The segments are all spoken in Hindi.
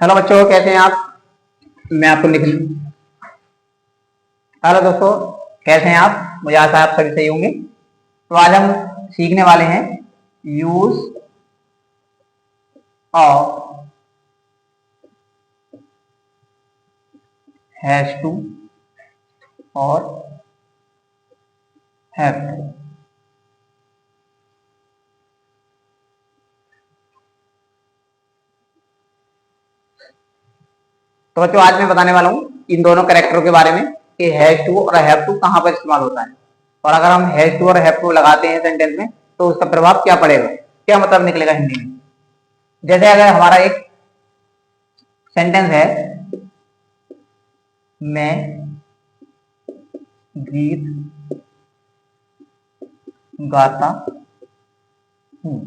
हेलो बच्चों, कैसे हैं आप। मैं आपको लिख लूं। हेलो दोस्तों, कैसे हैं आप। मुझे आशा है आप सभी सही होंगे। तो आज हम सीखने वाले हैं यूज ऑफ हैज टू और हैव टू। तो बच्चों, आज मैं बताने वाला हूं इन दोनों कैरेक्टरों के बारे में कि हैज टू और हैव टू कहां पर इस्तेमाल होता है, और अगर हम हैज टू और हैव टू लगाते हैं सेंटेंस में तो उसका प्रभाव क्या पड़ेगा, क्या मतलब निकलेगा हिंदी में। जैसे अगर हमारा एक सेंटेंस है, मैं गीत गाता हूं,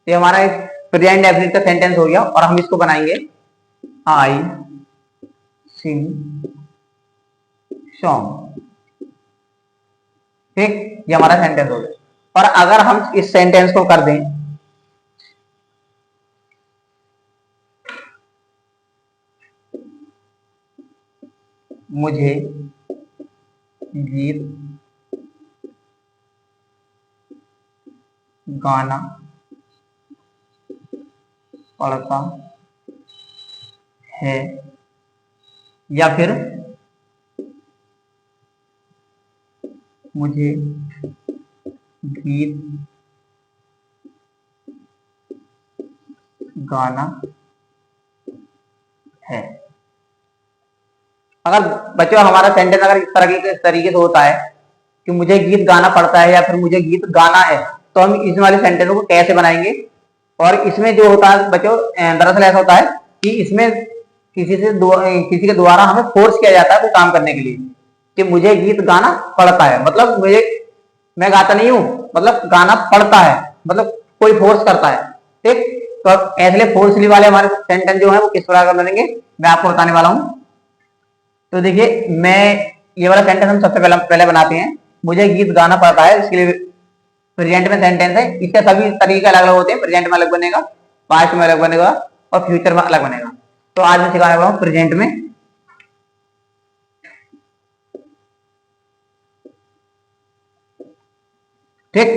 ये हमारा एक प्रेजेंट डेफिनिट का सेंटेंस हो गया और हम इसको बनाएंगे आई सिंग सॉन्ग। ठीक, ये हमारा सेंटेंस हो गया। और अगर हम इस सेंटेंस को कर दें मुझे गीत गाना पड़ता है, या फिर मुझे गीत गाना है। अगर बच्चों हमारा सेंटेंस अगर इस तरीके से होता है कि मुझे गीत गाना पड़ता है या फिर मुझे गीत गाना है, तो हम इस वाले सेंटेंस को कैसे बनाएंगे। और इसमें जो होता है बच्चों, दरअसल ऐसा होता है कि इसमें किसी के द्वारा हमें फोर्स किया जाता है कोई काम करने के लिए कि मुझे गीत गाना पड़ता है, मतलब मैं गाता नहीं हूं, मतलब गाना पड़ता है, मतलब कोई फोर्स करता है। ठीक, तो अब ऐसे फोर्सली वाले हमारे सेंटेंस जो है वो किस प्रकार बनेंगे मैं आपको बताने वाला हूं। तो देखिए, ये वाला सेंटेंस हम सबसे पहले बनाते हैं। मुझे गीत गाना पड़ता है, इसके लिए प्रेजेंट में सेंटेंस है। इसके सभी तरीके अलग अलग होते हैं। प्रेजेंट में अलग बनेगा, पास्ट में अलग बनेगा और फ्यूचर में अलग बनेगा। तो आज मैं सिखाने वाला हूं प्रेजेंट में। ठीक,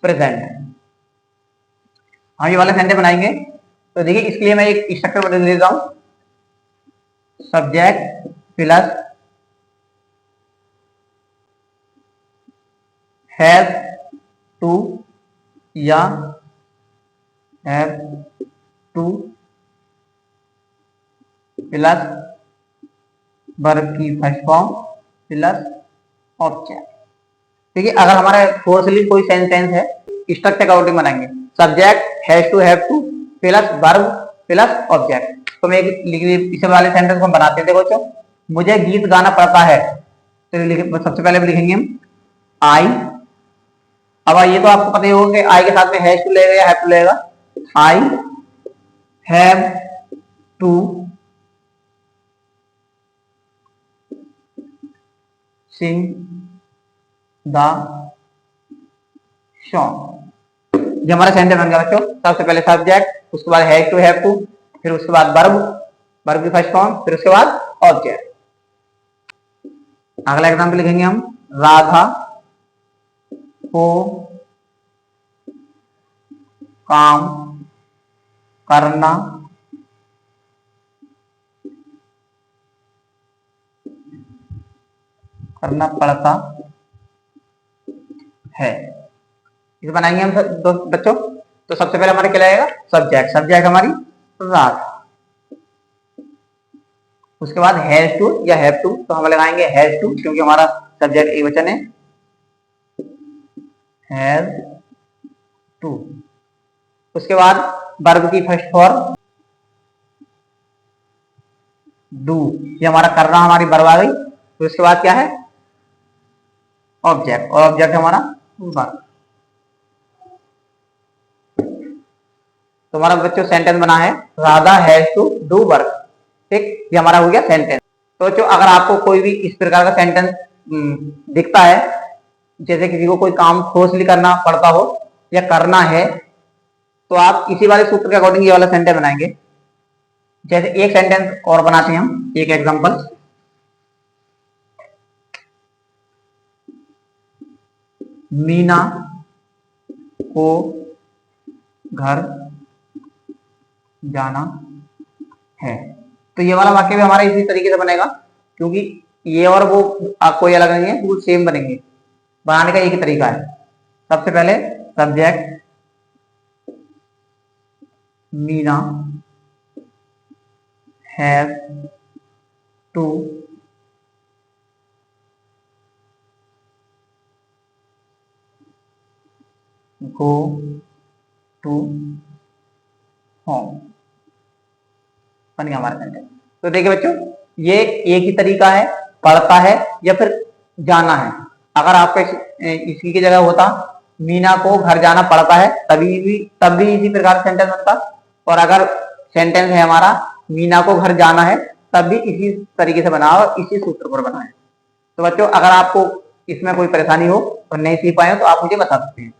प्रेजेंट हम ये वाला सेंटेंस बनाएंगे। तो देखिए, इसके लिए मैं एक स्ट्रक्चर बदल देता हूं। सब्जेक्ट प्लस हैव टू या हैव टू प्लस वर्ब की फर्स्ट फॉर्म प्लस ऑब्जेक्ट। ठीक है, अगर हमारा फोर्सली कोई सेंटेंस है, स्ट्रक्चर का अकॉर्डिंग बनाएंगे। Subject has to have to plus verb plus object. तो मैं इस वाले सेंटेंस को हम बनाते हैं। देखो बच्चों, मुझे गीत गाना पड़ता है, तो सबसे पहले लिखेंगे हम आई। अब ये तो आपको पता ही होगा कि आई के साथ में हैज टू लगेगा या हैव टू लगेगा। I have to sing the song. ये हमारा सेंटेंस बन गया बच्चों। सबसे पहले सब्जेक्ट, उसके बाद हैव टू हैव टू, फिर उसके बाद वर्ब की फर्स्ट फॉर्म, फिर उसके बाद ऑब्जेक्ट। अगला एग्जांपल लिखेंगे हम, राधा को काम करना पड़ता है। इसे बनाएंगे हम बच्चों। तो सबसे पहले हमारे क्या लगेगा, सब्जेक्ट हमारी राधा। उसके बाद हैज टू या हैव टू, तो हम लगाएंगे हैज टू क्योंकि हमारा सब्जेक्ट एक वचन है। Has to. उसके बाद वर्ब की फर्स्ट फॉर्म डू, ये हमारा करना हमारी वर्ब आ गई। तो उसके बाद क्या है, ऑब्जेक्ट, और ऑब्जेक्ट हमारा वर्ब। तो हमारा बच्चों सेंटेंस बना है, Radha has to do work. ठीक, ये हमारा हो गया सेंटेंस। तो बच्चों, अगर आपको कोई भी इस प्रकार का सेंटेंस दिखता है, जैसे किसी को कोई काम फोर्सली करना पड़ता हो या करना है, तो आप इसी वाले सूत्र के अकॉर्डिंग ये वाला सेंटेंस बनाएंगे। जैसे एक सेंटेंस और बनाते हैं हम, एक एग्जांपल। मीना को घर जाना है। तो ये वाला वाक्य भी हमारा इसी तरीके से बनेगा, क्योंकि ये और वो कोई अलग नहीं है, बिल्कुल सेम बनेंगे। बनाने का एक ही तरीका है। सबसे पहले subject Meena have to go to home, बन गया हमारा सेंटेंस। तो देखिए बच्चों, ये एक ही तरीका है, पढ़ता है या फिर जाना है। अगर आपका इसकी की जगह होता मीना को घर जाना पड़ता है, तब भी इसी प्रकार सेंटेंस बनता। और अगर सेंटेंस है हमारा मीना को घर जाना है, तब भी इसी तरीके से बना और इसी सूत्र पर बना है। तो बच्चों, अगर आपको इसमें कोई परेशानी हो और नहीं सीख पाए हो तो आप मुझे बता सकते हैं।